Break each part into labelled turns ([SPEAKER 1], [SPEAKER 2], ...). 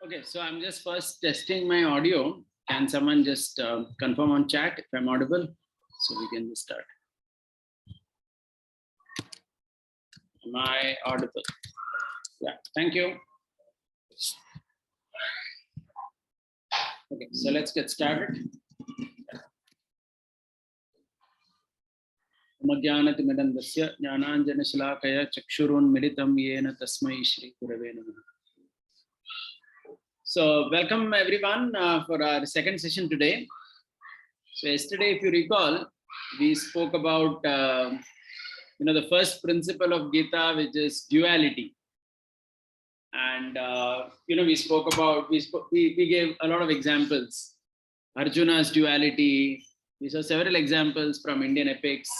[SPEAKER 1] Okay, so I'm just first testing my audio. Can someone just confirm on chat if I'm audible? So we can just start. Am I audible? Yeah, thank you. Okay, so let's get started. Magyanatimadandasya jnananjanashalakaya chakshurunmilitam yena tasmai shri gurave namah. So welcome everyone for our second session today. So yesterday, if you recall, we spoke about the first principle of Gita, which is duality. And we spoke about we gave a lot of examples. Arjuna's duality. We saw several examples from Indian epics,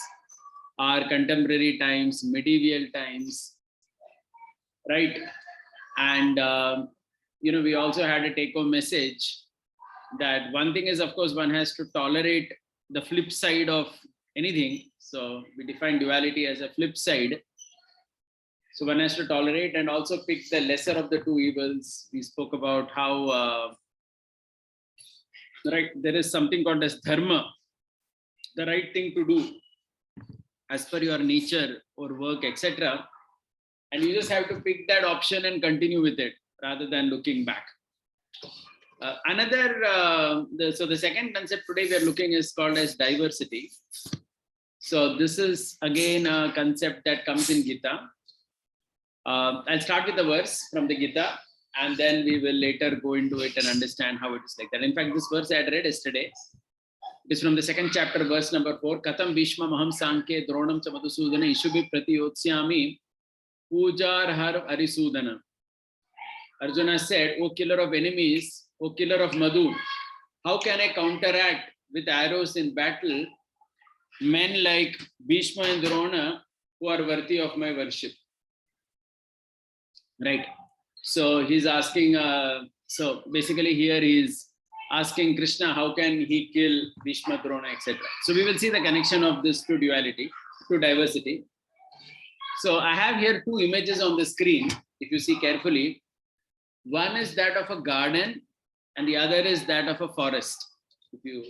[SPEAKER 1] our contemporary times, medieval times, right? And we also had a take-home message that one thing is, of course, one has to tolerate the flip side of anything. So we define duality as a flip side. So one has to tolerate and also pick the lesser of the two evils. We spoke about how there is something called as dharma, the right thing to do as per your nature or work, etc. And you just have to pick that option and continue with it rather than looking back. So the second concept today we are looking is called as diversity. So this is again a concept that comes in Gita. I'll start with the verse from the Gita, and then we will later go into it and understand how it is like that. In fact, this verse I had read yesterday. It is from the second chapter, verse number 4. Katam Bhishma Maham Sankhe Dronam cha Madhusudana Ishubi Pratiyotsyami Pujar Har Arisudana. Arjuna said, "O killer of enemies, O killer of Madhu, how can I counteract with arrows in battle men like Bhishma and Drona who are worthy of my worship?" Right. So he's asking, so basically here he's asking Krishna, how can he kill Bhishma, Drona, etc. So we will see the connection of this to duality, to diversity. So I have here two images on the screen, if you see carefully. One is that of a garden and the other is that of a forest, if you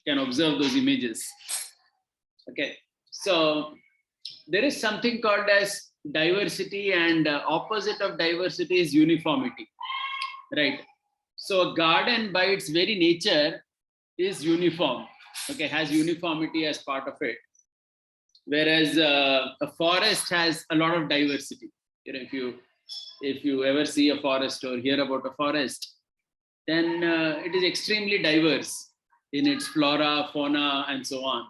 [SPEAKER 1] can observe those images. Okay, so there is something called as diversity, and opposite of diversity is uniformity, right? So a garden by its very nature is uniform, okay, has uniformity as part of it, whereas a forest has a lot of diversity. If you ever see a forest or hear about a forest, then it is extremely diverse in its flora, fauna, and so on.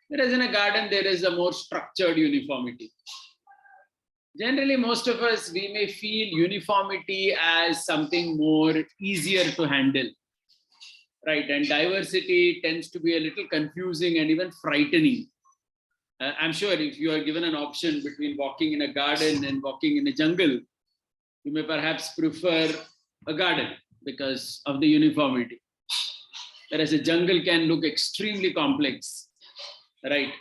[SPEAKER 1] Whereas in a garden, there is a more structured uniformity. Generally, most of us, we may feel uniformity as something more easier to handle, right? And diversity tends to be a little confusing and even frightening. I'm sure if you are given an option between walking in a garden and walking in a jungle, you may perhaps prefer a garden because of the uniformity. Whereas a jungle can look extremely complex, right?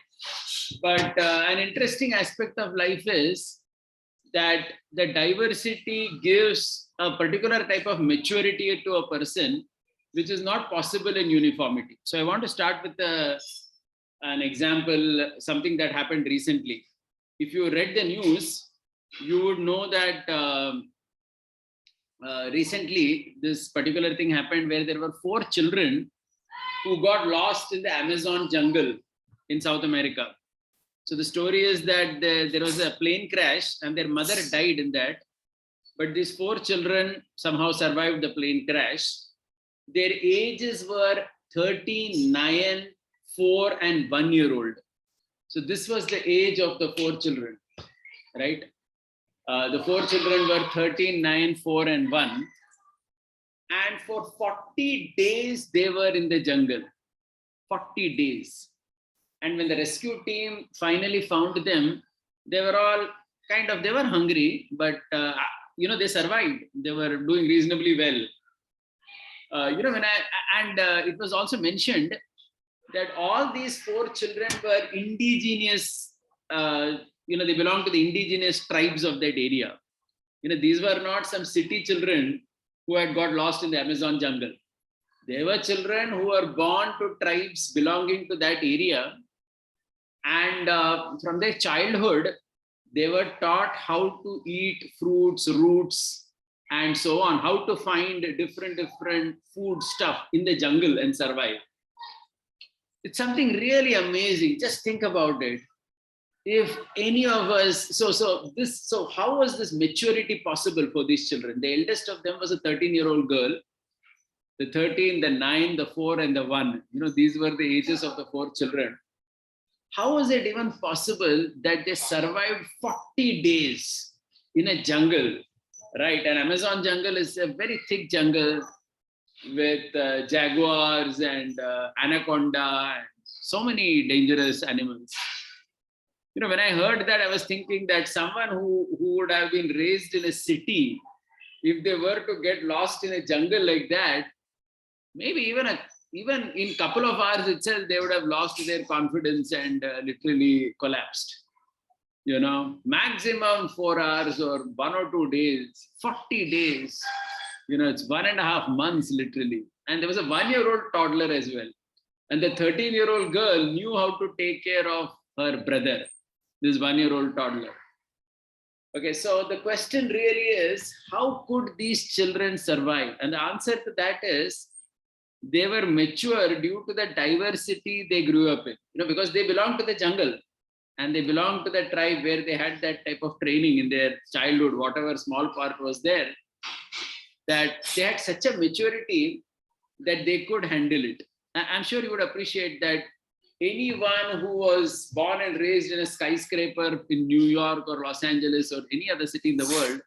[SPEAKER 1] But an interesting aspect of life is that the diversity gives a particular type of maturity to a person, which is not possible in uniformity. So I want to start with an example, something that happened recently. If you read the news, you would know that recently this particular thing happened where there were 4 children who got lost in the Amazon jungle in South America. So the story is that there was a plane crash and their mother died in that. But these 4 children somehow survived the plane crash. Their ages were 13, 9, 4, and 1 year old. So this was the age of the 4 children, right? The 4 children were 13, 9, 4, and 1. And for 40 days, they were in the jungle. 40 days. And when the rescue team finally found them, they were all they were hungry, but they survived. They were doing reasonably well. It was also mentioned that all these 4 children were indigenous, they belong to the indigenous tribes of that area. These were not some city children who had got lost in the Amazon jungle. There were children who were born to tribes belonging to that area. And from their childhood, they were taught how to eat fruits, roots, and so on, how to find different food stuff in the jungle and survive. It's something really amazing. Just think about it. If any of us, so how was this maturity possible for these children? The eldest of them was a 13-year-old girl. The 13, the 9, the 4, and the 1. These were the ages of the 4 children. How was it even possible that they survived 40 days in a jungle, right? An Amazon jungle is a very thick jungle with jaguars and anaconda and so many dangerous animals. When I heard that, I was thinking that someone who would have been raised in a city, if they were to get lost in a jungle like that, maybe even in a couple of hours itself, they would have lost their confidence and literally collapsed. Maximum 4 hours or 1 or 2 days, 40 days, it's 1.5 months literally. And there was a 1-year-old toddler as well. And the 13-year-old girl knew how to take care of her brother, this 1-year-old toddler. Okay, so the question really is, how could these children survive? And the answer to that is, they were mature due to the diversity they grew up in, because they belonged to the jungle and they belonged to the tribe where they had that type of training in their childhood, whatever small part was there, that they had such a maturity that they could handle it. I'm sure you would appreciate that anyone who was born and raised in a skyscraper in New York or Los Angeles or any other city in the world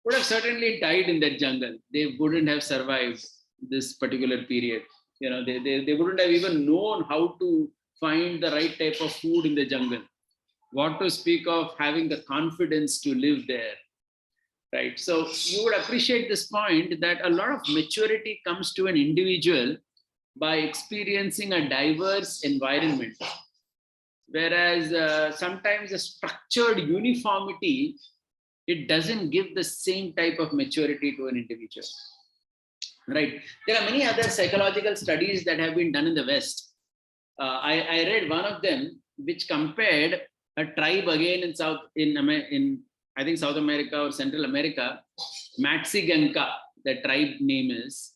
[SPEAKER 1] would have certainly died in that jungle. They wouldn't have survived this particular period. They wouldn't have even known how to find the right type of food in the jungle. What to speak of having the confidence to live there, right? So you would appreciate this point that a lot of maturity comes to an individual by experiencing a diverse environment. Whereas sometimes a structured uniformity, it doesn't give the same type of maturity to an individual. Right. There are many other psychological studies that have been done in the West. I read one of them which compared a tribe again in South America or Central America, Matsiganka, the tribe name is.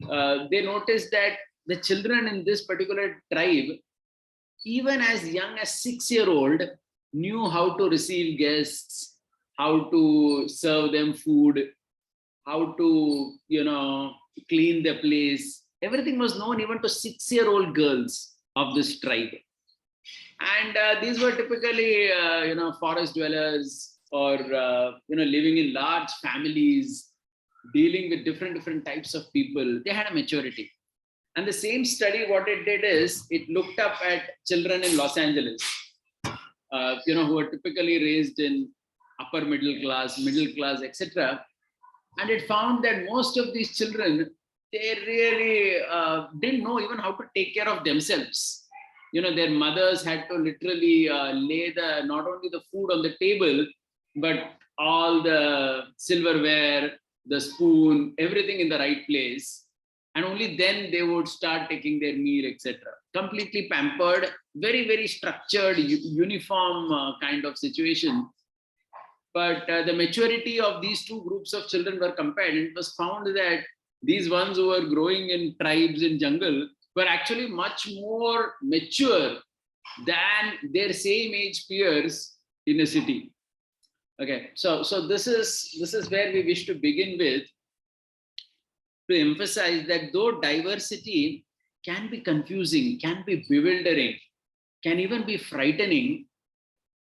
[SPEAKER 1] They noticed that the children in this particular tribe, even as young as 6-year-old, knew how to receive guests, how to serve them food, how to, clean the place. Everything was known even to 6-year-old girls of this tribe. And these were typically, forest dwellers or, living in large families, dealing with different types of people. They had a maturity. And the same study, what it did is, it looked up at children in Los Angeles, who are typically raised in upper middle class, etc. And it found that most of these children, they really didn't know even how to take care of themselves. Their mothers had to literally lay not only the food on the table, but all the silverware, the spoon, everything in the right place. And only then they would start taking their meal, etc. Completely pampered, very, very structured, uniform kind of situation. But the maturity of these two groups of children were compared, and it was found that these ones who were growing in tribes in jungle were actually much more mature than their same age peers in a city. Okay, so this is where we wish to begin with, to emphasize that though diversity can be confusing, can be bewildering, can even be frightening,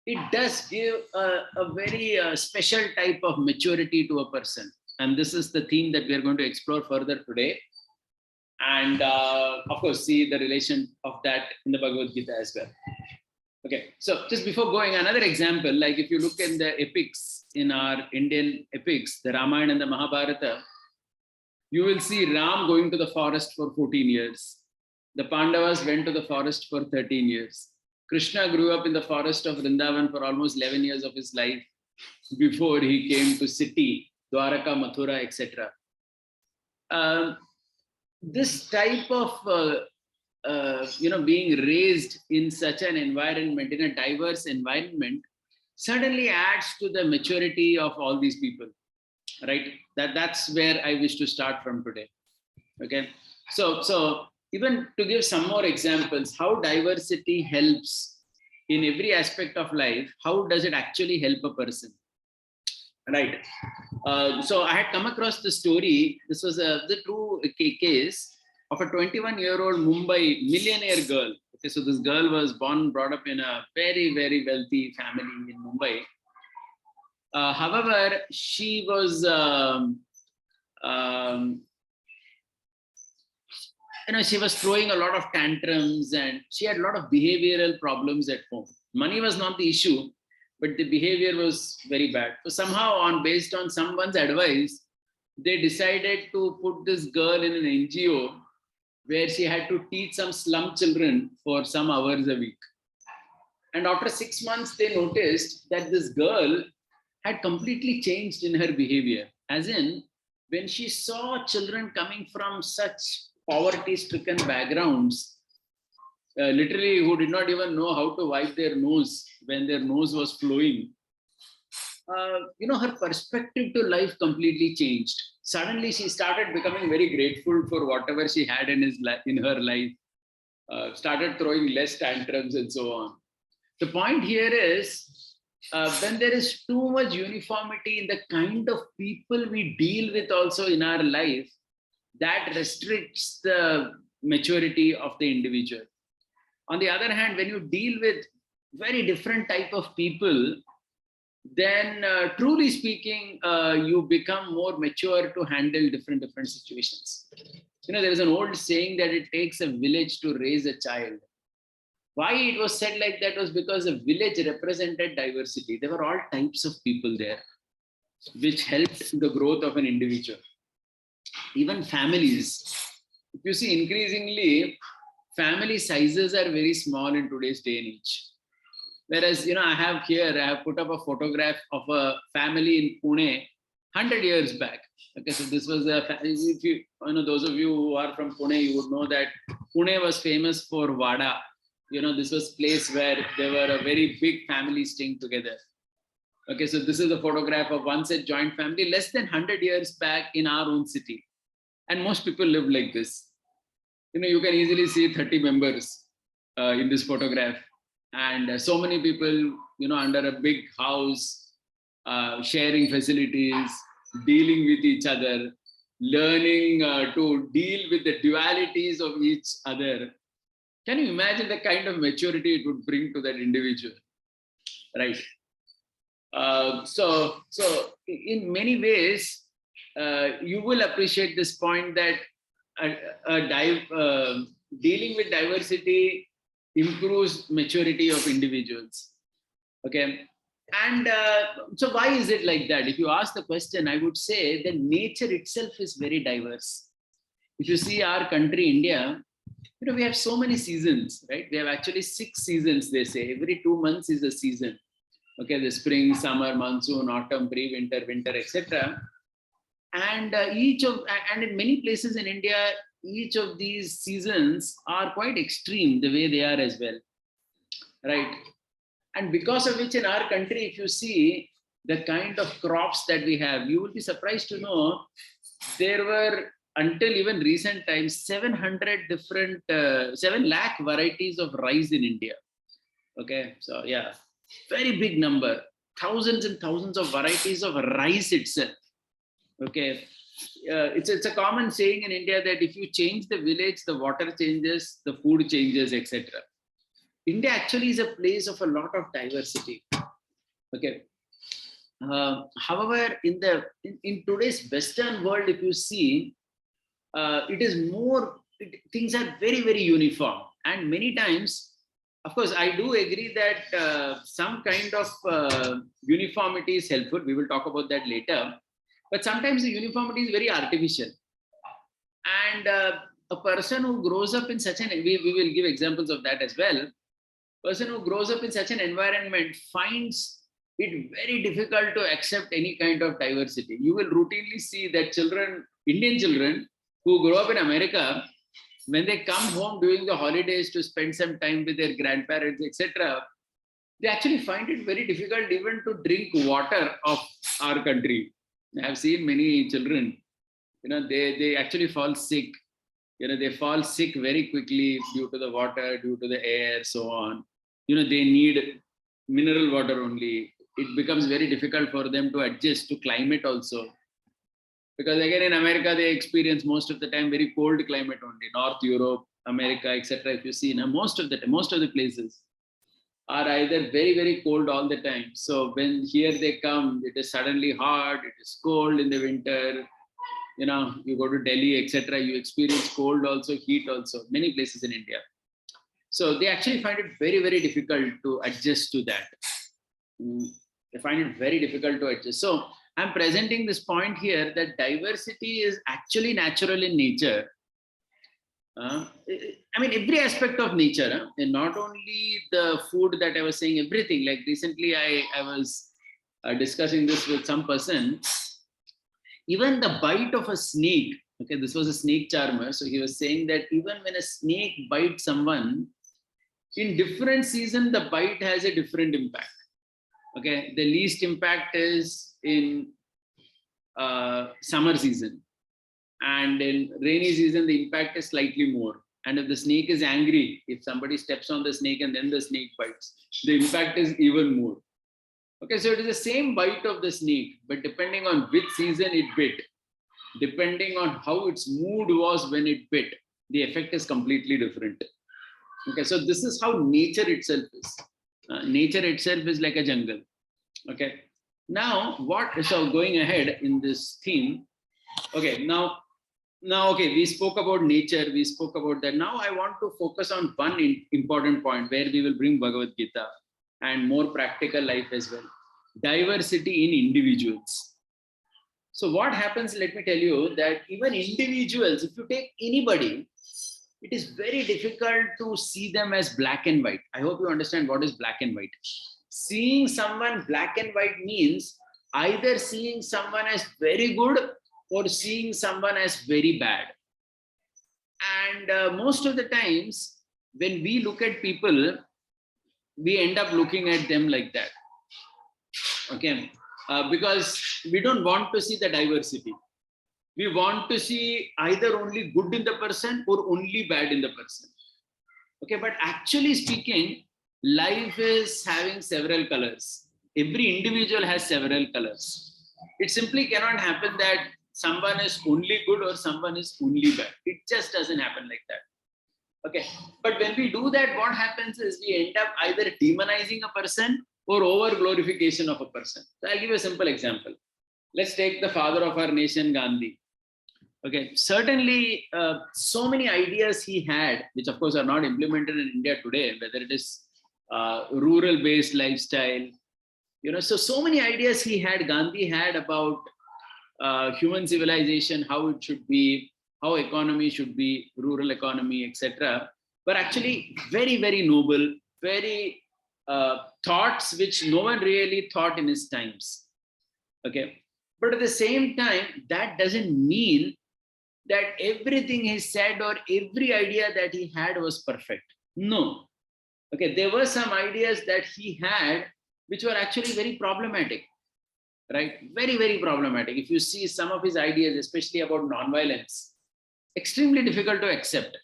[SPEAKER 1] it does give a very special type of maturity to a person. And this is the theme that we are going to explore further today. And of course, see the relation of that in the Bhagavad Gita as well. Okay, so just before going, another example, like if you look in the epics, in our Indian epics, the Ramayana and the Mahabharata, you will see Ram going to the forest for 14 years. The Pandavas went to the forest for 13 years. Krishna grew up in the forest of Vrindavan for almost 11 years of his life before he came to city Dwaraka, Mathura, etc. This type of being raised in such an environment, in a diverse environment, certainly adds to the maturity of all these people, right? That's where I wish to start from today. Okay, so even to give some more examples, how diversity helps in every aspect of life. How does it actually help a person, right? So I had come across the story. This was the true case of a 21-year-old Mumbai millionaire girl. Okay, so this girl was brought up in a very, very wealthy family in Mumbai. However, she was, she was throwing a lot of tantrums, and she had a lot of behavioral problems at home. Money was not the issue, but the behavior was very bad. So somehow, based on someone's advice, they decided to put this girl in an NGO where she had to teach some slum children for some hours a week. And after 6 months, they noticed that this girl had completely changed in her behavior. As in, when she saw children coming from such poverty-stricken backgrounds, literally who did not even know how to wipe their nose when their nose was flowing, her perspective to life completely changed. Suddenly, she started becoming very grateful for whatever she had in her life, started throwing less tantrums and so on. The point here is, when there is too much uniformity in the kind of people we deal with also in our life, that restricts the maturity of the individual. On the other hand, when you deal with very different type of people, then truly speaking, you become more mature to handle different situations. There is an old saying that it takes a village to raise a child. Why it was said like that was because a village represented diversity. There were all types of people there, which helped the growth of an individual. Even families, if you see, increasingly, family sizes are very small in today's day and age. Whereas, I have put up a photograph of a family in Pune 100 years back. Okay, so this was if you, those of you who are from Pune, you would know that Pune was famous for Vada. This was place where there were a very big family staying together. Okay, so this is a photograph of one such joint family less than 100 years back in our own city. And most people live like this. You can easily see 30 members in this photograph. And so many people, under a big house, sharing facilities, dealing with each other, learning to deal with the dualities of each other. Can you imagine the kind of maturity it would bring to that individual, right? So in many ways, you will appreciate this point that dealing with diversity improves maturity of individuals. Okay, and so why is it like that? If you ask the question, I would say that nature itself is very diverse. If you see our country, India, we have so many seasons, right? We have actually 6 seasons, they say. Every 2 months is a season. Okay, the spring, summer, monsoon, autumn, pre-winter, winter, etc. And in many places in India, each of these seasons are quite extreme the way they are as well, right? And because of which in our country, if you see the kind of crops that we have, you will be surprised to know there were, until even recent times, 7 lakh varieties of rice in India. Okay, so yeah, very big number, thousands and thousands of varieties of rice itself. Okay, it's a common saying in India that if you change the village, the water changes, the food changes, etc. India actually is a place of a lot of diversity. Okay. However, in today's Western world, if you see, it is more, things are very, very uniform. And many times, of course, I do agree that some kind of uniformity is helpful. We will talk about that later. But sometimes the uniformity is very artificial. And a person who grows up in such we will give examples of that as well. Person who grows up in such an environment finds it's very difficult to accept any kind of diversity. You will routinely see that children, Indian children who grow up in America, when they come home during the holidays to spend some time with their grandparents, etc., they actually find it very difficult even to drink water of our country. I have seen many children, they actually fall sick. They fall sick very quickly due to the water, due to the air, so on. They need mineral water only. It becomes very difficult for them to adjust to climate also. Because again, in America, they experience most of the time very cold climate only. North Europe, America, etc. If you see, most of the places are either very, very cold all the time. So when here they come, it is suddenly hot, it is cold in the winter. You go to Delhi, etc. You experience cold also, heat also, many places in India. So they actually find it very, very difficult to adjust to that. They find it very difficult to adjust. So I'm presenting this point here that diversity is actually natural in nature. Every aspect of nature, and not only the food that I was saying, everything. Like recently, I was discussing this with some person. Even the bite of a snake, okay, this was a snake charmer. So he was saying that even when a snake bites someone, in different season, the bite has a different impact. Okay, the least impact is in summer season. And in rainy season, the impact is slightly more. And if the snake is angry, if somebody steps on the snake and then the snake bites, the impact is even more. Okay, so it is the same bite of the snake, but depending on which season it bit, depending on how its mood was when it bit, the effect is completely different. Okay, so this is how nature itself is. Nature itself is like a jungle. Okay, now so going ahead in this theme, okay, now, okay, we spoke about nature, we spoke about that. Now I want to focus on one important point where we will bring Bhagavad Gita and more practical life as well. Diversity in individuals. So what happens, let me tell you that even individuals, if you take anybody, it is very difficult to see them as black and white. I hope you understand what is black and white. Seeing someone black and white means either seeing someone as very good or seeing someone as very bad. And most of the times, when we look at people, we end up looking at them like that. Okay, because we don't want to see the diversity. We want to see either only good in the person or only bad in the person. Okay, but actually speaking, life is having several colors. Every individual has several colors. It simply cannot happen that someone is only good or someone is only bad. It just doesn't happen like that. Okay, but when we do that, what happens is we end up either demonizing a person or over glorification of a person. So I'll give you a simple example. Let's take the father of our nation, Gandhi. Okay, certainly so many ideas he had, which of course are not implemented in India today, whether it is rural-based lifestyle, so many ideas Gandhi had about human civilization, how it should be, how economy should be, rural economy, etc. But actually very, very noble, very thoughts which no one really thought in his times. Okay, but at the same time, that doesn't mean that everything he said or every idea that he had was perfect. No. Okay, there were some ideas that he had which were actually very problematic, right? Very, very problematic. If you see some of his ideas, especially about non-violence, extremely difficult to accept.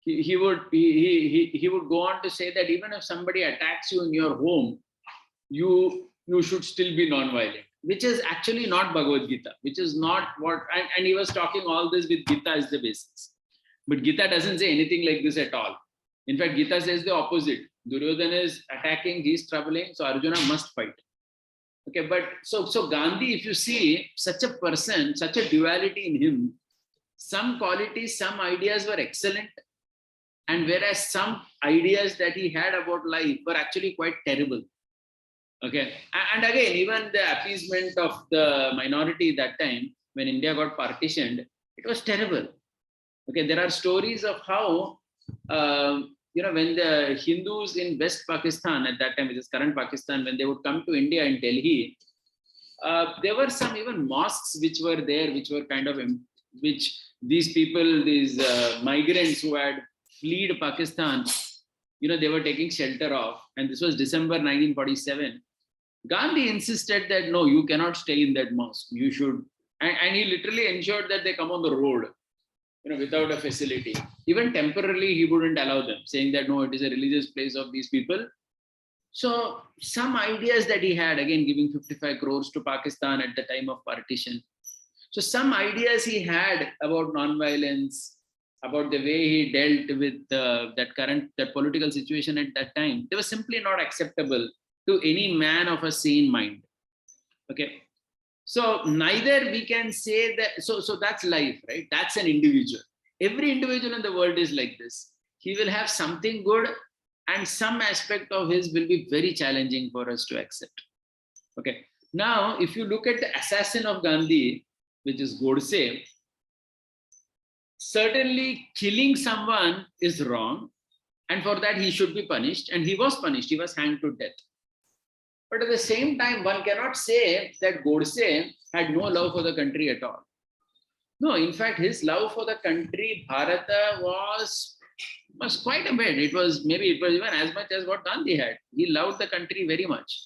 [SPEAKER 1] He would go on to say that even if somebody attacks you in your home, you should still be non-violent, which is actually not Bhagavad Gita, which is not what, and he was talking all this with Gita as the basis. But Gita doesn't say anything like this at all. In fact, Gita says the opposite. Duryodhana is attacking, he's troubling, so Arjuna must fight. Okay, but so Gandhi, if you see such a person, such a duality in him, some qualities, some ideas were excellent, and whereas some ideas that he had about life were actually quite terrible. Okay, and again, even the appeasement of the minority that time, when India got partitioned, it was terrible. Okay, there are stories of how when the Hindus in West Pakistan at that time, which is current Pakistan, when they would come to India in Delhi, there were some even mosques which were there, which were kind of, which these people, these migrants who had fled Pakistan, they were taking shelter of. And this was December 1947. Gandhi insisted that, no, you cannot stay in that mosque. You should, and he literally ensured that they come on the road, without a facility. Even temporarily, he wouldn't allow them, saying that, no, it is a religious place of these people. So some ideas that he had, again, giving 55 crores to Pakistan at the time of partition. So some ideas he had about nonviolence, about the way he dealt with that political situation at that time, they were simply not acceptable to any man of a sane mind. Okay. So neither we can say that, so that's life, right? That's an individual. Every individual in the world is like this. He will have something good and some aspect of his will be very challenging for us to accept. Okay. Now, if you look at the assassin of Gandhi, which is Godse, certainly killing someone is wrong. And for that, he should be punished. And he was punished. He was hanged to death. But at the same time, one cannot say that Godse had no love for the country at all. No, in fact, his love for the country, Bharata, was quite a bit. It was even as much as what Gandhi had. He loved the country very much.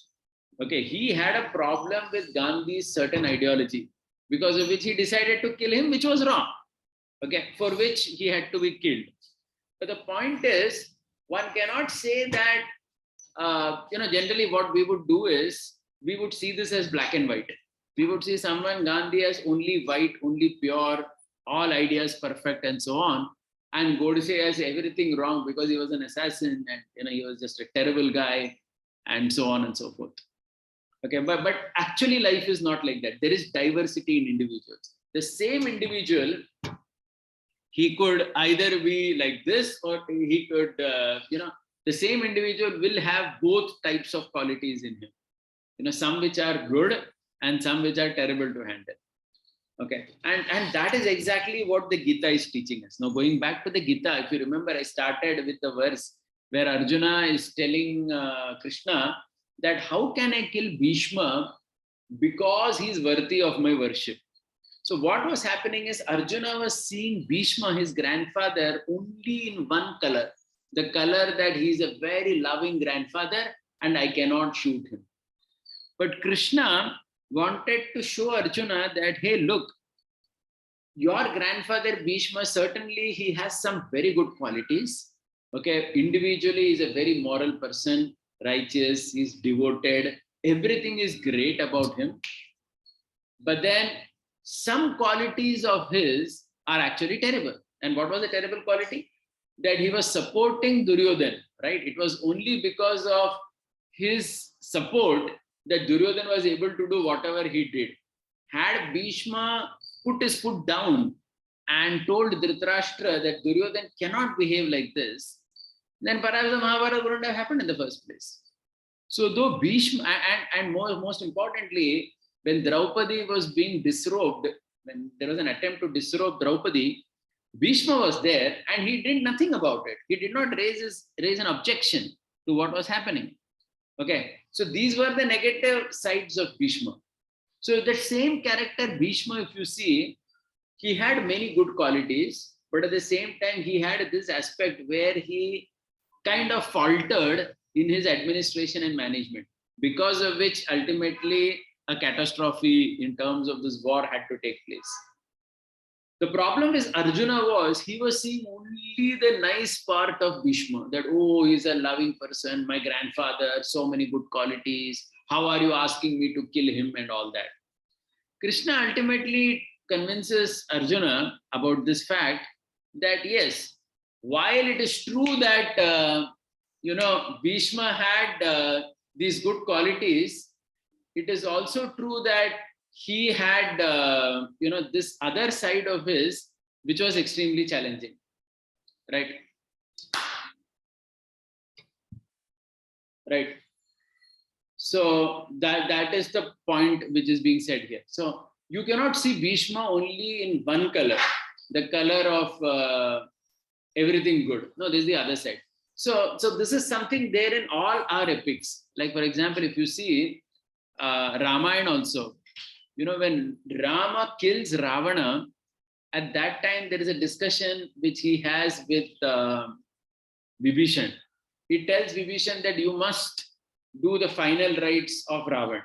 [SPEAKER 1] Okay, he had a problem with Gandhi's certain ideology, because of which he decided to kill him, which was wrong. Okay, for which he had to be killed. But the point is, one cannot say that, generally what we would do is, we would see this as black and white. We would see someone, Gandhi, as only white, only pure, all ideas perfect and so on. And Godse as everything wrong because he was an assassin and he was just a terrible guy and so on and so forth. Okay, but actually life is not like that. There is diversity in individuals. The same individual, he could either be like this or he could, the same individual will have both types of qualities in him. Some which are good and some which are terrible to handle. Okay, and that is exactly what the Gita is teaching us. Now, going back to the Gita, if you remember, I started with the verse where Arjuna is telling Krishna that how can I kill Bhishma because he's worthy of my worship. So what was happening is Arjuna was seeing Bhishma, his grandfather, only in one color, the color that he's a very loving grandfather and I cannot shoot him. But Krishna wanted to show Arjuna that, hey, look, your grandfather Bhishma, certainly he has some very good qualities. Okay, individually he's a very moral person, righteous, he's devoted, everything is great about him. But then some qualities of his are actually terrible. And what was the terrible quality? That he was supporting Duryodhana, right? It was only because of his support that Duryodhana was able to do whatever he did. Had Bhishma put his foot down and told Dhritarashtra that Duryodhana cannot behave like this, then perhaps the Mahabharata wouldn't have happened in the first place. So though Bhishma, and most importantly, when Draupadi was being disrobed, when there was an attempt to disrobe Draupadi, Bhishma was there and he did nothing about it. He did not raise an objection to what was happening. Okay, so these were the negative sides of Bhishma. So the same character Bhishma, if you see, he had many good qualities, but at the same time, he had this aspect where he kind of faltered in his administration and management, because of which ultimately a catastrophe in terms of this war had to take place. The problem is Arjuna he was seeing only the nice part of Bhishma, that, oh, he's a loving person, my grandfather, so many good qualities. How are you asking me to kill him and all that? Krishna ultimately convinces Arjuna about this fact that, yes, while it is true that, Bhishma had these good qualities, it is also true that he had, this other side of his, which was extremely challenging, right? Right. So that is the point which is being said here. So you cannot see Bhishma only in one color, the color of everything good. No, this is the other side. So this is something there in all our epics. Like for example, if you see Ramayana also, when Rama kills Ravana, at that time there is a discussion which he has with Vibhishan. He tells Vibhishan that you must do the final rites of Ravan.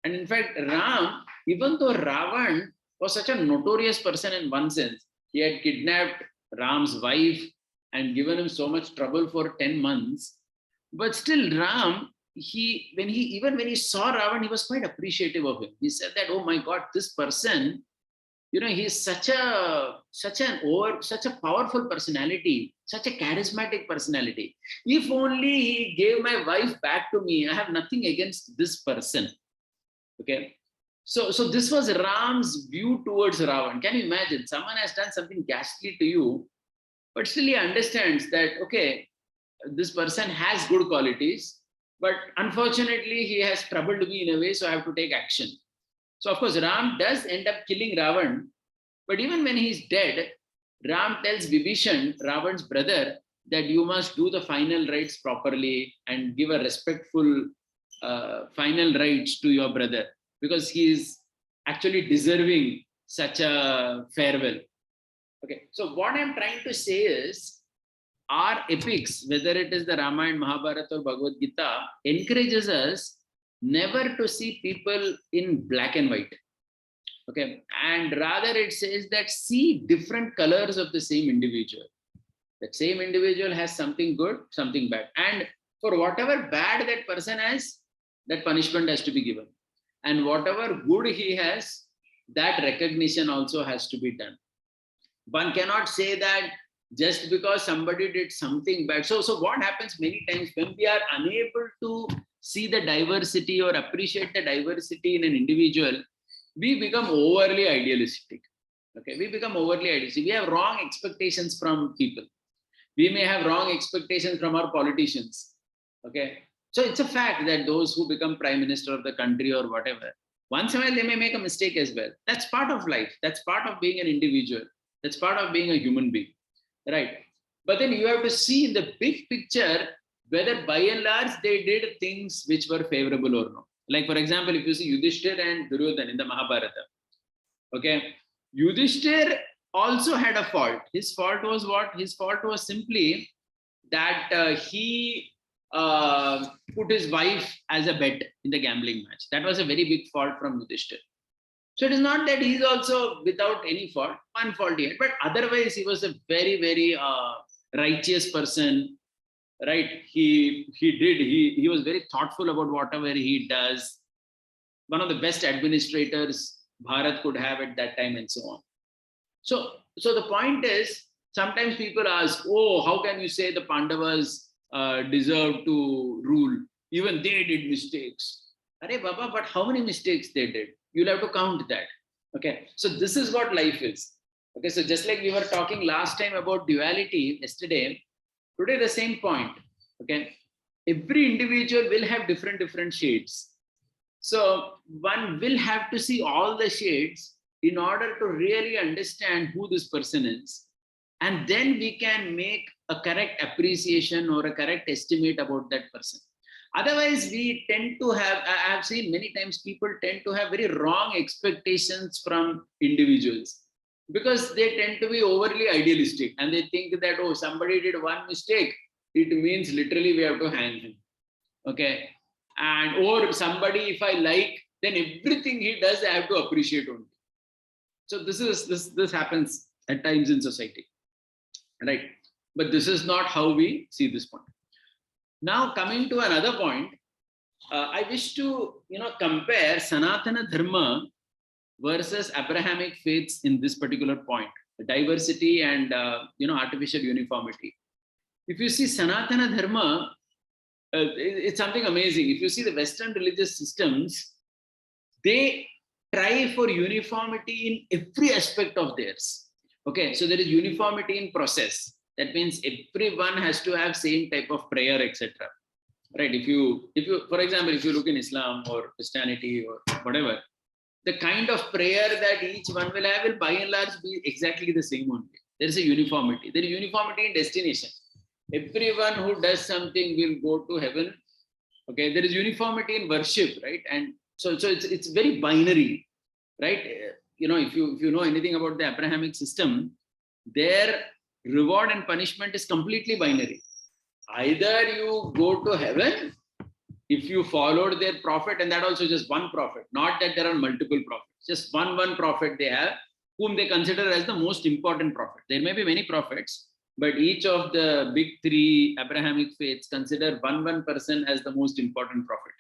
[SPEAKER 1] And in fact, Ram, even though Ravan was such a notorious person in one sense, he had kidnapped Ram's wife and given him so much trouble for 10 months. But still, Ram, when he saw Ravan, he was quite appreciative of him. He said that, oh my God, this person, he's such a powerful personality, such a charismatic personality. If only he gave my wife back to me, I have nothing against this person. Okay. So this was Ram's view towards Ravan. Can you imagine? Someone has done something ghastly to you, but still he understands that, okay, this person has good qualities, but unfortunately he has troubled me in a way, so I have to take action. So of course, Ram does end up killing Ravan, but even when he's dead, Ram tells Vibhishan, Ravan's brother, that you must do the final rites properly and give a respectful final rites to your brother, because he is actually deserving such a farewell. Okay, so what I'm trying to say is, our epics, whether it is the Ramayana, Mahabharata or Bhagavad Gita, encourages us never to see people in black and white. Okay, and rather it says that see different colors of the same individual. That same individual has something good, something bad. And for whatever bad that person has, that punishment has to be given. And whatever good he has, that recognition also has to be done. One cannot say that just because somebody did something bad. So what happens many times when we are unable to see the diversity or appreciate the diversity in an individual, we become overly idealistic. Okay, we become overly idealistic. We have wrong expectations from people. We may have wrong expectations from our politicians. Okay, so it's a fact that those who become prime minister of the country or whatever, once in a while they may make a mistake as well. That's part of life. That's part of being an individual. That's part of being a human being, right? But then you have to see in the big picture whether by and large they did things which were favorable or not. Like for example, if you see Yudhishthir and Duryodhan in the Mahabharata, okay, Yudhishthir also had a fault. His fault was what? His fault was simply that he put his wife as a bet in the gambling match. That was a very big fault from Yudhishthir. So it is not that he's also without any fault, one fault he had, but otherwise he was a very, very righteous person, right? He was very thoughtful about whatever he does. One of the best administrators Bharat could have at that time and so on. So the point is, sometimes people ask, oh, how can you say the Pandavas deserve to rule? Even they did mistakes. Arey Baba, but how many mistakes they did? You'll have to count that. Okay, so this is what life is. Okay, so just like we were talking last time about duality yesterday, today the same point. Okay, every individual will have different shades. So one will have to see all the shades in order to really understand who this person is. And then we can make a correct appreciation or a correct estimate about that person. Otherwise, we tend to have, I have seen many times people tend to have very wrong expectations from individuals because they tend to be overly idealistic and they think that, oh, somebody did one mistake, it means literally we have to hang him. Okay. And or somebody, if I like, then everything he does, I have to appreciate only. So this happens at times in society, right? But this is not how we see this point. Now coming to another point, I wish to compare Sanatana Dharma versus Abrahamic faiths in this particular point, diversity and artificial uniformity. If you see Sanatana Dharma, it's something amazing. If you see the Western religious systems, they try for uniformity in every aspect of theirs. Okay, so there is uniformity in process. That means everyone has to have same type of prayer, etc. Right? If you, for example, if you look in Islam or Christianity or whatever, the kind of prayer that each one will have will by and large be exactly the same only. There is a uniformity. There is uniformity in destination. everyone who does something will go to heaven. Okay, there is uniformity in worship, right? And so it's very binary, right? If you know anything about the Abrahamic system, their reward and punishment is completely binary. Either you go to heaven if you followed their prophet, and that also just one prophet, not that there are multiple prophets, just one prophet they have, whom they consider as the most important prophet. There may be many prophets, but each of the big three Abrahamic faiths consider one person as the most important prophet.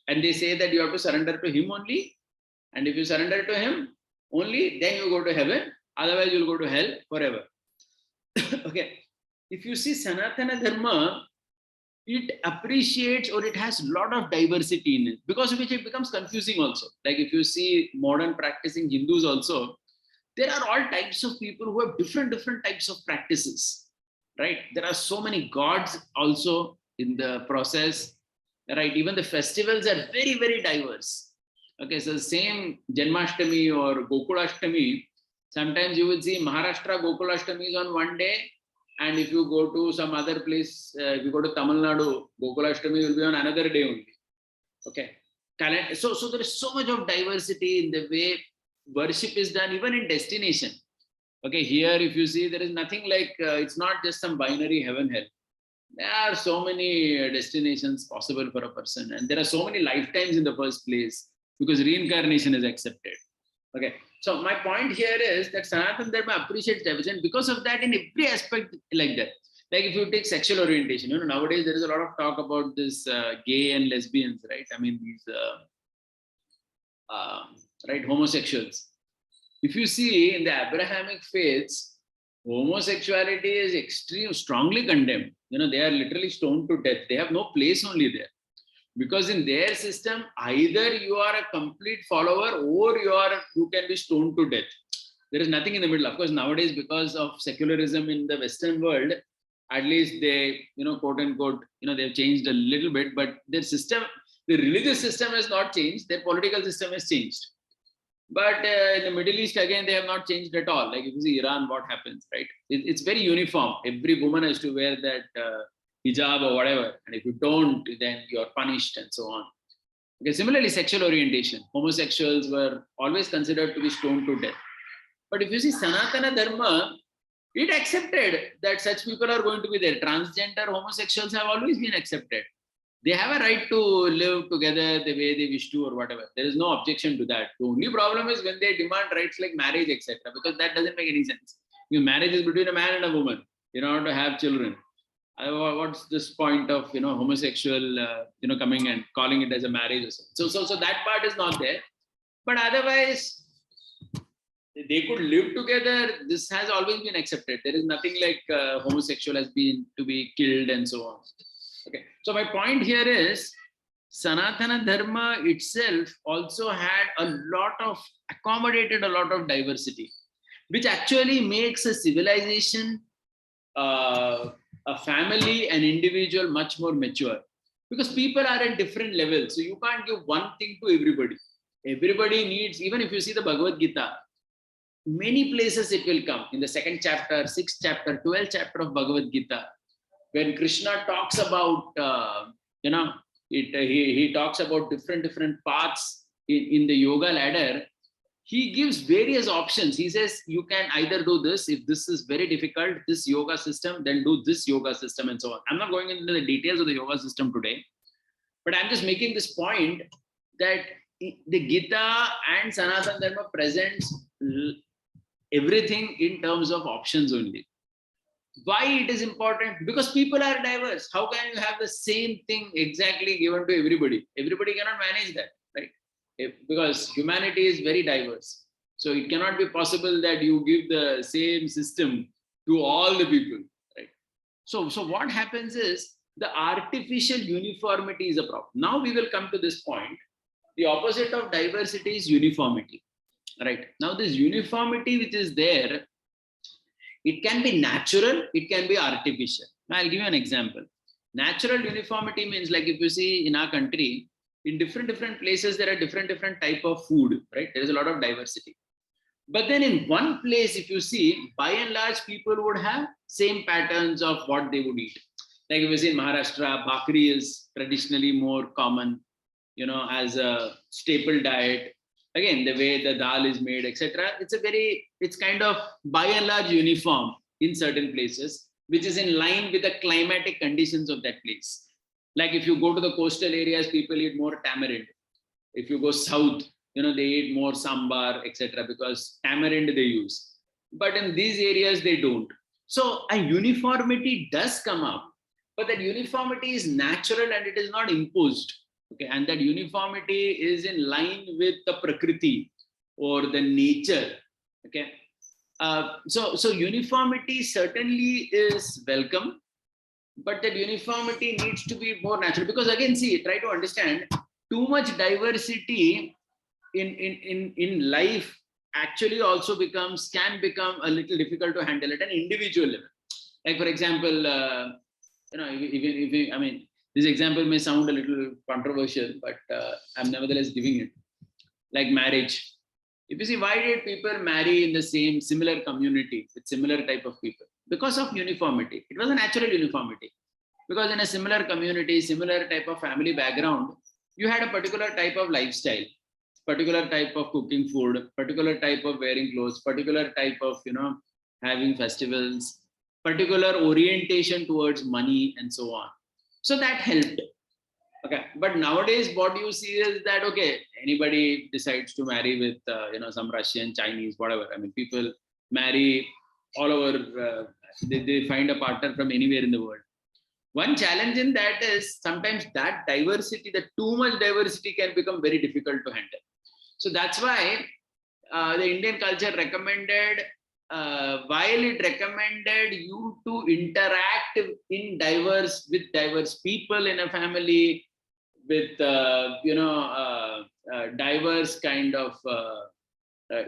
[SPEAKER 1] And they say that you have to surrender to him only. And if you surrender to him only, then you go to heaven. Otherwise, you'll go to hell forever. Okay. If you see Sanatana Dharma, it appreciates, or it has a lot of diversity in it, because of which it becomes confusing also. Like if you see modern practicing Hindus also, there are all types of people who have different types of practices, right? There are so many gods also in the process, right? Even the festivals are very diverse. Okay, so same Janmashtami or Gokulashtami, sometimes you will see Maharashtra Gokulashtami is on one day, and if you go to some other place, if you go to Tamil Nadu, Gokulashtami will be on another day only. Okay, so there is so much of diversity in the way worship is done, even in destination. Okay, here if you see, there is nothing like, it's not just some binary heaven hell. There are so many destinations possible for a person, and there are so many lifetimes in the first place, because reincarnation is accepted. Okay, so my point here is that Sanatana Dharma appreciates diversity, and because of that, in every aspect like that. Like if you take sexual orientation, nowadays there is a lot of talk about this gay and lesbians, right? I mean, these right, homosexuals. If you see in the Abrahamic faiths, homosexuality is strongly condemned. They are literally stoned to death. They have no place only there. Because in their system, either you are a complete follower or you can be stoned to death. There is nothing in the middle. Of course, nowadays, because of secularism in the Western world, at least they, quote unquote, they've changed a little bit, but their system, the religious system has not changed. Their political system has changed. But in the Middle East, again, they have not changed at all. Like if you see Iran, what happens, right? It's very uniform. Every woman has to wear that hijab or whatever. And if you don't, then you're punished and so on. Okay, similarly, sexual orientation. Homosexuals were always considered to be stoned to death. But if you see Sanatana Dharma, it accepted that such people are going to be there. Transgender homosexuals have always been accepted. They have a right to live together the way they wish to or whatever. There is no objection to that. The only problem is when they demand rights like marriage, etc., because that doesn't make any sense. Marriage is between a man and a woman in order to have children. What's this point of homosexual coming and calling it as a marriage or something? So that part is not there. But otherwise, they could live together. This has always been accepted. There is nothing like homosexual has been to be killed and so on. Okay, so my point here is Sanatana Dharma itself also had accommodated a lot of diversity, which actually makes a civilization, a family, an individual much more mature, because people are at different levels. So you can't give one thing to everybody. Everybody needs, even if you see the Bhagavad Gita, many places it will come in the 2nd chapter, 6th chapter, 12th chapter of Bhagavad Gita. When Krishna talks about, he talks about different paths in the yoga ladder, he gives various options. He says, you can either do this, if this is very difficult, this yoga system, then do this yoga system and so on. I'm not going into the details of the yoga system today, but I'm just making this point that the Gita and Sanatana Dharma presents everything in terms of options only. Why it is important? Because people are diverse. How can you have the same thing exactly given to everybody? Everybody cannot manage that, right? Because humanity is very diverse. So it cannot be possible that you give the same system to all the people, right? So what happens is the artificial uniformity is a problem. Now we will come to this point. The opposite of diversity is uniformity, right? Now this uniformity which is there, it can be natural, it can be artificial. Now I'll give you an example. Natural uniformity means, like if you see in our country, in different places, there are different type of food, right? There is a lot of diversity. But then in one place, if you see, by and large, people would have same patterns of what they would eat. Like if you see in Maharashtra, bhakri is traditionally more common, as a staple diet. Again, the way the dal is made, etc. It's kind of by and large uniform in certain places, which is in line with the climatic conditions of that place. Like if you go to the coastal areas, people eat more tamarind. If you go south, they eat more sambar, etc. because tamarind they use. But in these areas, they don't. So a uniformity does come up, but that uniformity is natural and it is not imposed. Okay, and that uniformity is in line with the prakriti or the nature. Okay, so uniformity certainly is welcome, but that uniformity needs to be more natural. Because again, see, try to understand, too much diversity in life actually also can become a little difficult to handle at an individual level. Like for example, I mean, this example may sound a little controversial, but I'm nevertheless giving it. Like marriage. If you see, why did people marry in the similar community with similar type of people? Because of uniformity. It was a natural uniformity. Because in a similar community, similar type of family background, you had a particular type of lifestyle, particular type of cooking food, particular type of wearing clothes, particular type of, having festivals, particular orientation towards money and so on. So that helped. Okay, but nowadays what you see is that, okay, anybody decides to marry with some Russian, Chinese, whatever. I mean, people marry all over. They find a partner from anywhere in the world. One challenge in that is sometimes that diversity, the too much diversity, can become very difficult to handle. So that's why the Indian culture recommended, while it recommended you to interact with diverse people in a family, with diverse kind of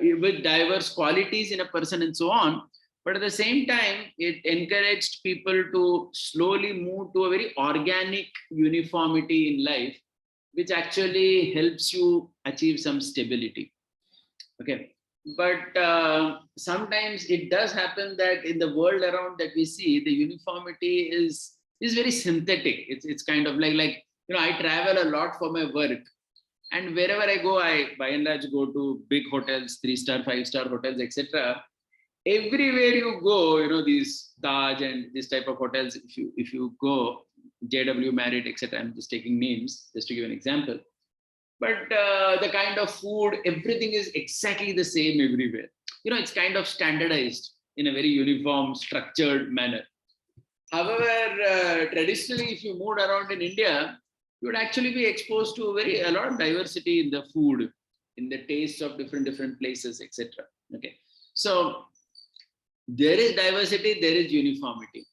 [SPEAKER 1] with diverse qualities in a person and so on, but at the same time it encouraged people to slowly move to a very organic uniformity in life, which actually helps you achieve some stability. Okay, but sometimes it does happen that in the world around that we see, the uniformity is very synthetic. It's kind of like I travel a lot for my work, and wherever I go, I by and large go to big hotels, 3-star, 5-star hotels, etc. Everywhere you go, these Taj and this type of hotels, if you go, JW, Marriott, etc. I'm just taking names just to give an example. But the kind of food, everything is exactly the same everywhere. It's kind of standardized in a very uniform, structured manner. However, traditionally, if you moved around in India, you would actually be exposed to a lot of diversity in the food, in the tastes of different places, etc. Okay, so there is diversity, there is uniformity.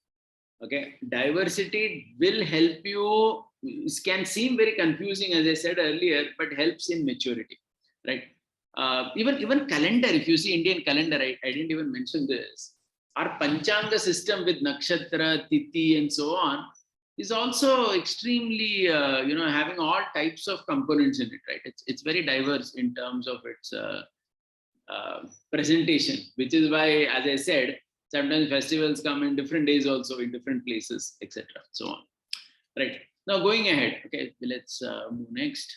[SPEAKER 1] Okay, diversity will help you. It can seem very confusing, as I said earlier, but helps in maturity, right? Even calendar, if you see Indian calendar, I didn't even mention this. Our Panchanga system with nakshatra, tithi, and so on is also extremely, having all types of components in it, right? It's very diverse in terms of its presentation, which is why, as I said, sometimes festivals come in different days also in different places, etc. So on, right? Now going ahead, okay, let's move next.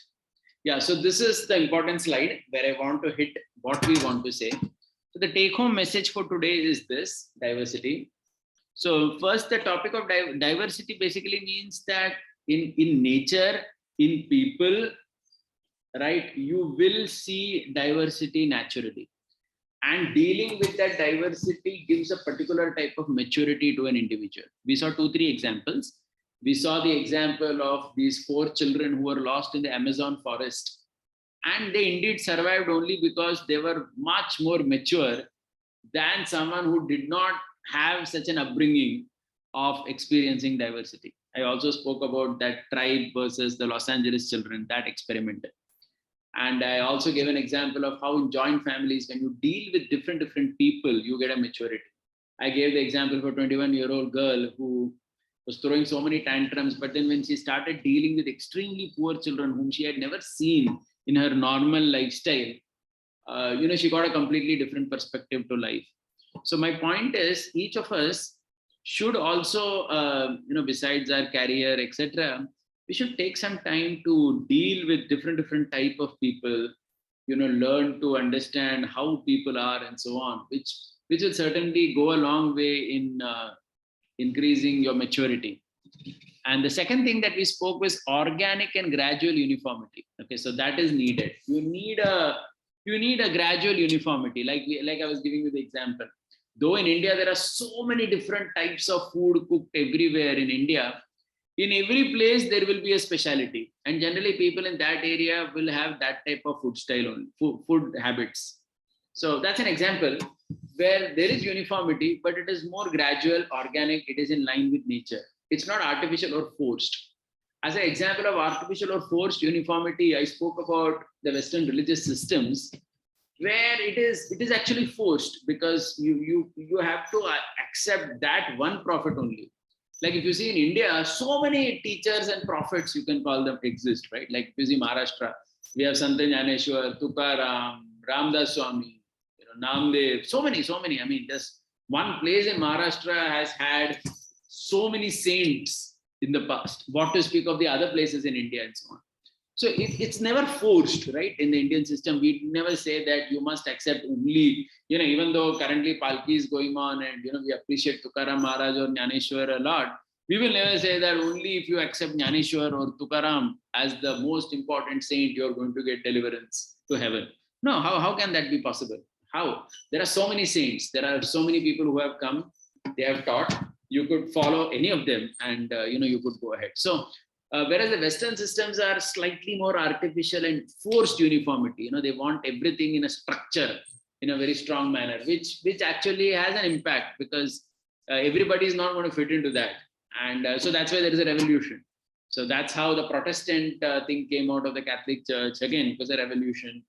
[SPEAKER 1] Yeah, so this is the important slide where I want to hit what we want to say. So the take-home message for today is this: diversity. So first, the topic of diversity basically means that in nature, in people, right, you will see diversity naturally. And dealing with that diversity gives a particular type of maturity to an individual. We saw 2-3 examples. We saw the example of these 4 children who were lost in the Amazon forest. And they indeed survived only because they were much more mature than someone who did not have such an upbringing of experiencing diversity. I also spoke about that tribe versus the Los Angeles children, that experiment. And I also gave an example of how in joint families, when you deal with different people, you get a maturity. I gave the example of a 21-year-old girl who was throwing so many tantrums, but then when she started dealing with extremely poor children whom she had never seen in her normal lifestyle, she got a completely different perspective to life. So my point is, each of us should also, besides our career, etc., we should take some time to deal with different type of people, learn to understand how people are and so on, which will certainly go a long way in increasing your maturity. And the second thing that we spoke was organic and gradual uniformity. Okay, so that is needed. You need a gradual uniformity, like I was giving you the example. Though in India there are so many different types of food cooked everywhere in India, in every place there will be a specialty, and generally people in that area will have that type of food style only, food habits. So that's an example where there is uniformity, but it is more gradual, organic. It is in line with nature. It's not artificial or forced. As an example of artificial or forced uniformity, I spoke about the Western religious systems, where it is actually forced, because you have to accept that one prophet only. Like if you see in India, so many teachers and prophets, you can call them, exist, right? Like if you see Maharashtra, we have Sant Jnaneshwar, Tukaram, Ramdas Swami, Namdev, so many. I mean, just one place in Maharashtra has had so many saints in the past. What to speak of the other places in India and so on. So it's never forced, right? In the Indian system, we never say that you must accept only, even though currently Palki is going on and, we appreciate Tukaram Maharaj or Jnaneshwar a lot, we will never say that only if you accept Jnaneshwar or Tukaram as the most important saint, you're going to get deliverance to heaven. No, how can that be possible? How? There are so many saints. There are so many people who have come, they have taught. You could follow any of them and, you could go ahead. So, whereas the Western systems are slightly more artificial and forced uniformity, they want everything in a structure, in a very strong manner, which actually has an impact, because everybody is not going to fit into that. And so that's why there is a revolution. So that's how the Protestant thing came out of the Catholic Church. Again, it was a revolution.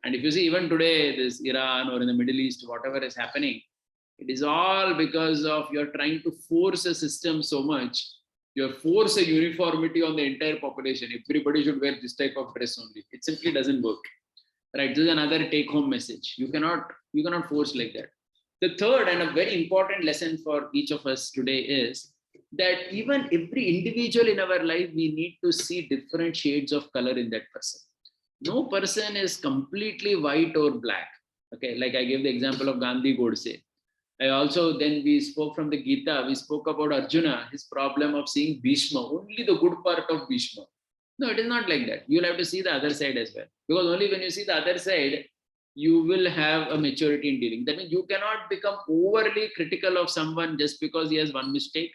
[SPEAKER 1] And if you see even today, this Iran or in the Middle East, whatever is happening, it is all because of you're trying to force a system so much. You force a uniformity on the entire population. Everybody should wear this type of dress only. It simply doesn't work. Right? This is another take-home message. You cannot force like that. The third and a very important lesson for each of us today is that even every individual in our life, we need to see different shades of color in that person. No person is completely white or black. Okay, like I gave the example of Gandhi, Godse. Then we spoke from the Gita, we spoke about Arjuna, his problem of seeing Bhishma, only the good part of Bhishma. No, it is not like that. You'll have to see the other side as well. Because only when you see the other side, you will have a maturity in dealing. That means you cannot become overly critical of someone just because he has one mistake.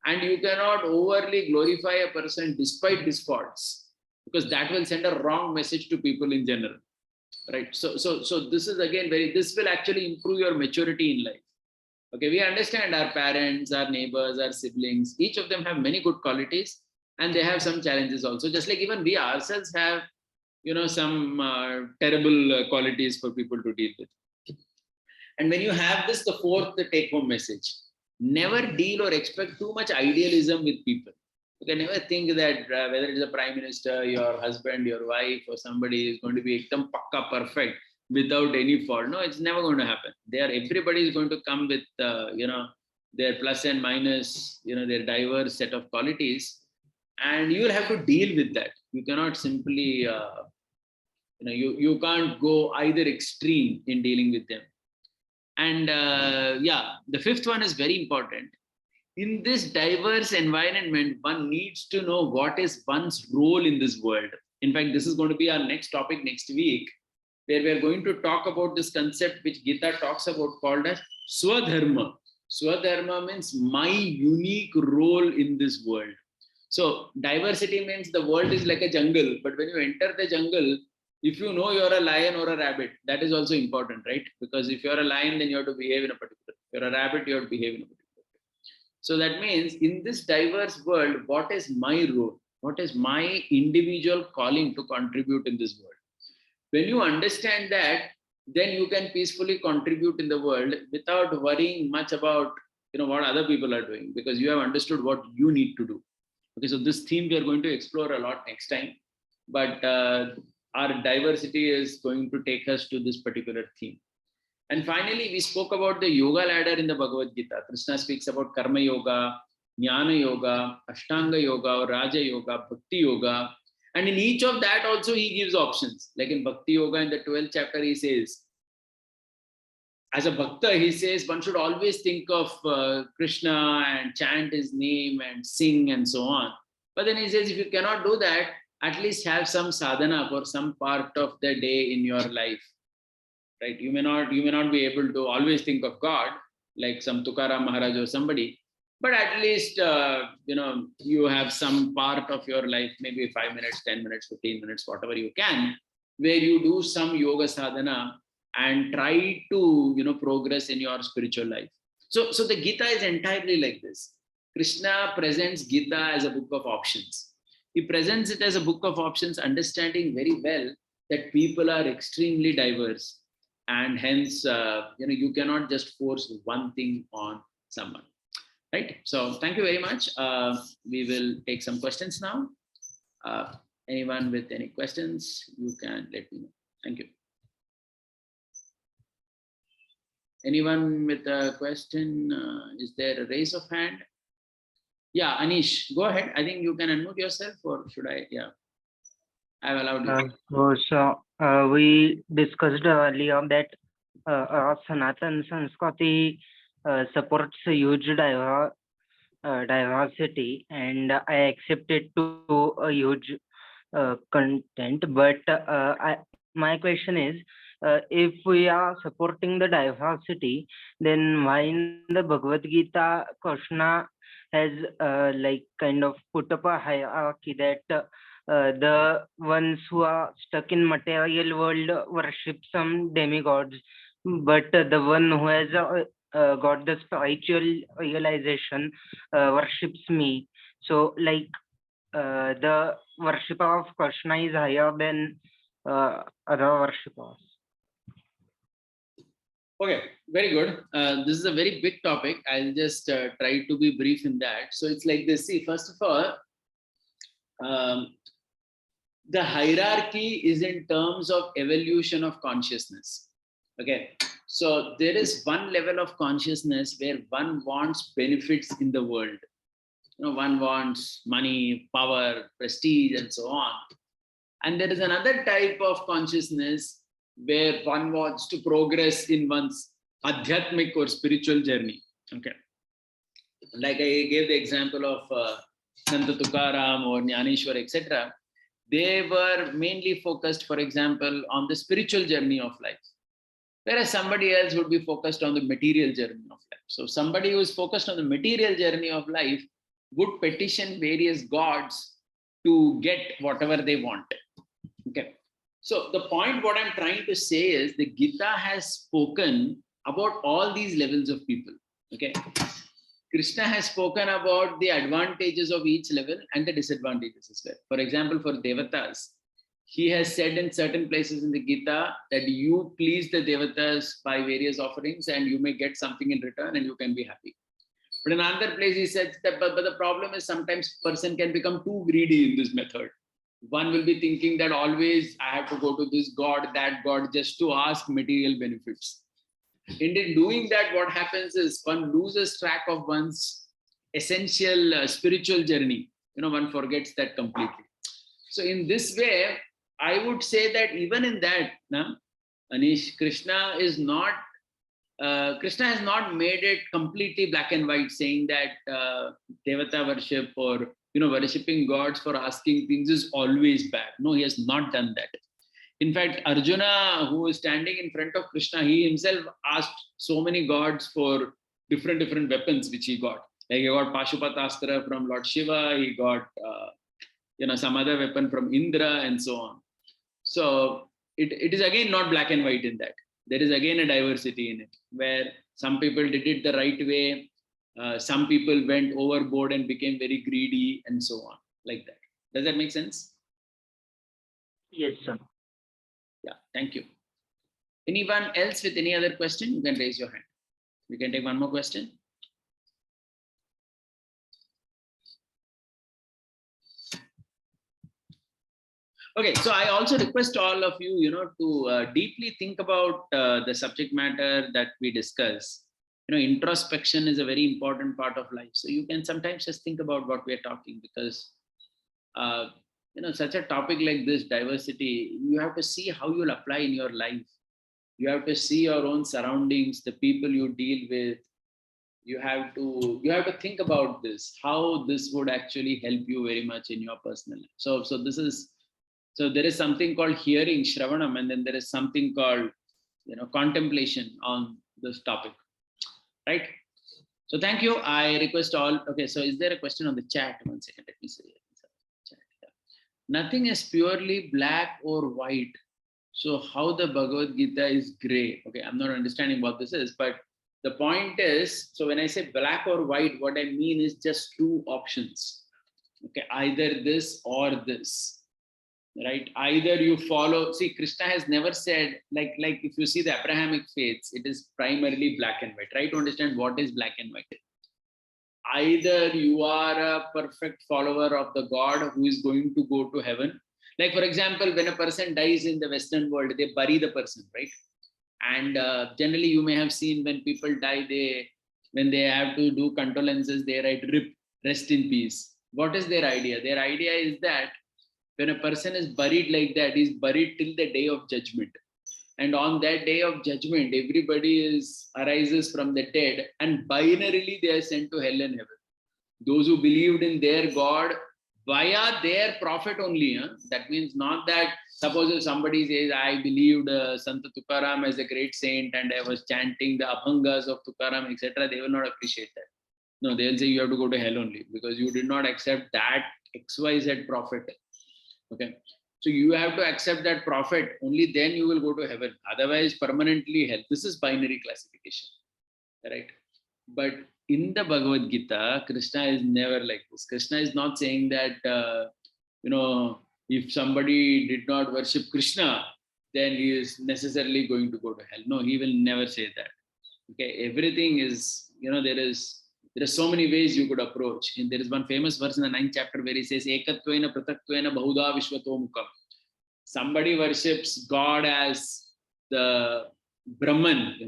[SPEAKER 1] And you cannot overly glorify a person despite his faults, because that will send a wrong message to people in general. Right. So this is again this will actually improve your maturity in life. Okay, we understand our parents, our neighbors, our siblings, each of them have many good qualities and they have some challenges also. Just like even we ourselves have, some terrible qualities for people to deal with. And when you have this, the fourth, the take-home message, never deal or expect too much idealism with people. You can never think that whether it is a prime minister, your husband, your wife, or somebody is going to be ekdam pakka perfect without any fault. No, it's never going to happen. Everybody is going to come with, their plus and minus, their diverse set of qualities, and you will have to deal with that. You cannot simply, you can't go either extreme in dealing with them. And the fifth one is very important. In this diverse environment, one needs to know what is one's role in this world. In fact, this is going to be our next topic next week, where we are going to talk about this concept which Gita talks about, called as Swadharma. Swadharma means my unique role in this world. So diversity means the world is like a jungle, but when you enter the jungle, if you know you're a lion or a rabbit, that is also important, right? Because if you're a lion, then you have to behave in a particular way. If you're a rabbit, you have to behave in a particular way. So that means in this diverse world, what is my role? What is my individual calling to contribute in this world? When you understand that, then you can peacefully contribute in the world without worrying much about what other people are doing, because you have understood what you need to do. Okay, so this theme we are going to explore a lot next time. But our diversity is going to take us to this particular theme. And finally, we spoke about the yoga ladder in the Bhagavad Gita. Krishna speaks about Karma Yoga, Jnana Yoga, Ashtanga Yoga, or Raja Yoga, Bhakti Yoga. And in each of that also he gives options. Like in Bhakti Yoga in the 12th chapter, he says, as a bhakta, he says one should always think of Krishna and chant his name and sing and so on. But then he says, if you cannot do that, at least have some sadhana for some part of the day in your life. Right? You may not be able to always think of God, like some Tukaram Maharaj or somebody, but at least you have some part of your life, maybe 5 minutes, 10 minutes, 15 minutes, whatever you can, where you do some yoga sadhana and try to progress in your spiritual life. So the Gita is entirely like this. Krishna presents Gita as a book of options. He presents it as a book of options, understanding very well that people are extremely diverse, and hence you cannot just force one thing on someone. Right? So thank you very much. We will take some questions now. Anyone with any questions, you can let me know. Thank you. Anyone with a question? Is there a raise of hand? Yeah, Anish, go ahead. I think you can unmute yourself, or should I? Yeah, I've allowed you.
[SPEAKER 2] So we discussed earlier that Sanatana Sanskriti supports a huge diversity, and I accept it to a huge content. But my question is, if we are supporting the diversity, then why in the Bhagavad Gita Krishna has kind of put up a hierarchy that the ones who are stuck in material world worship some demigods, but the one who has got the spiritual realization worships me. So the worshipper of Krishna is higher than other worshippers.
[SPEAKER 1] Okay, very good. This is a very big topic. I'll just try to be brief in that. So it's like this. See, first of all, the hierarchy is in terms of evolution of consciousness. Okay, so there is one level of consciousness where one wants benefits in the world. One wants money, power, prestige, and so on. And there is another type of consciousness where one wants to progress in one's adhyatmic or spiritual journey. Okay, like I gave the example of Sant Tukaram or Jnaneshwar, etc. They were mainly focused, for example, on the spiritual journey of life, whereas somebody else would be focused on the material journey of life. So somebody who is focused on the material journey of life would petition various gods to get whatever they want. Okay. So the point what I'm trying to say is the Gita has spoken about all these levels of people. Okay. Krishna has spoken about the advantages of each level and the disadvantages as well. For example, for Devatas, he has said in certain places in the Gita that you please the Devatas by various offerings and you may get something in return and you can be happy. But in another place he said that but the problem is sometimes person can become too greedy in this method. One will be thinking that always I have to go to this god, that god, just to ask material benefits. In doing that, what happens is one loses track of one's essential spiritual journey. One forgets that completely. So in this way, I would say that even in that, Anish, Krishna has not made it completely black and white, saying that Devata worship or worshipping gods for asking things is always bad. No, he has not done that. In fact, Arjuna, who is standing in front of Krishna, he himself asked so many gods for different weapons which he got. Like he got Pashupatastra from Lord Shiva, he got some other weapon from Indra and so on. So it is again not black and white in that. There is again a diversity in it, where some people did it the right way, some people went overboard and became very greedy and so on, like that. Does that make sense?
[SPEAKER 2] Yes, sir.
[SPEAKER 1] Yeah, thank you. Anyone else with any other question? You can raise your hand. We can take one more question. Okay, so I also request all of you, to deeply think about the subject matter that we discuss. Introspection is a very important part of life. So you can sometimes just think about what we are talking, because uh, such a topic like this, diversity, you have to see how you'll apply in your life. You have to see your own surroundings, the people you deal with. You have to think about this, how this would actually help you very much in your personal life. So there is something called hearing, Shravanam, and then there is something called contemplation on this topic, right? So thank you. I request all. Okay, so is there a question on the chat? 1 second, let me see. Chat, yeah. Nothing is purely black or white. So how the Bhagavad Gita is gray? Okay, I'm not understanding what this is, but the point is, so when I say black or white, what I mean is just two options. Okay, either this or this, right? Either you follow. See, Krishna has never said, like if you see the Abrahamic faiths, it is primarily black and white. Try to understand what is black and white. Either you are a perfect follower of the God who is going to go to heaven. Like, for example, when a person dies in the Western world, they bury the person, right? And generally, you may have seen when people die, when they have to do condolences, they write "RIP," rest in peace. What is their idea? Their idea is that when a person is buried like that, he's buried till the day of judgment. And on that day of judgment, everybody arises from the dead, and binarily they are sent to hell and heaven. Those who believed in their God via their prophet only. That means not that, suppose if somebody says, I believed Santa Tukaram as a great saint and I was chanting the Abhangas of Tukaram, etc., they will not appreciate that. No, they'll say you have to go to hell only because you did not accept that XYZ prophet. Okay. So you have to accept that prophet, only then you will go to heaven. Otherwise, permanently hell. This is binary classification, right? But in the Bhagavad Gita, Krishna is never like this. Krishna is not saying that, if somebody did not worship Krishna, then he is necessarily going to go to hell. No, he will never say that. Okay, everything is, there are so many ways you could approach. And there is one famous verse in the 9th chapter where he says, Ekatvena pratatvena bahuda vishvato mukam. Somebody worships God as the Brahman,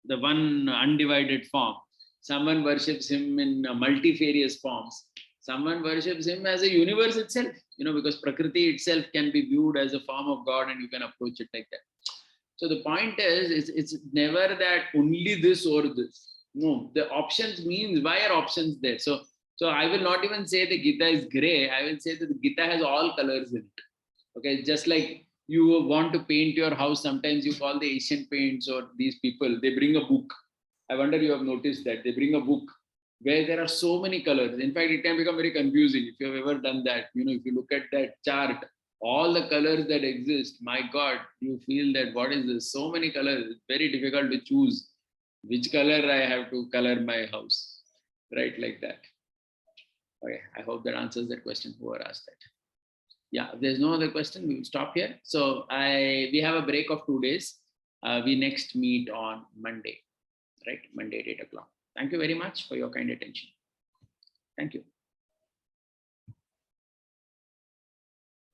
[SPEAKER 1] the one undivided form. Someone worships him in multifarious forms. Someone worships him as a universe itself, because Prakriti itself can be viewed as a form of God and you can approach it like that. So the point is, it's never that only this or this. No, the options means, why are options there? So I will not even say the Gita is gray. I will say that the Gita has all colors in it. Okay, just like you want to paint your house, sometimes you call the Asian paints or these people, they bring a book. I wonder you have noticed that. They bring a book where there are so many colors. In fact, it can become very confusing if you have ever done that. If you look at that chart, all the colors that exist, my God, you feel that what is this? So many colors. It's very difficult to choose which color I have to color my house, right? Like that. Okay, I hope that answers that question, whoever asked that. Yeah, if there's no other question, we will stop here. So we have a break of 2 days. We next meet on Monday, right? Monday at 8 o'clock. Thank you very much for your kind attention. Thank you.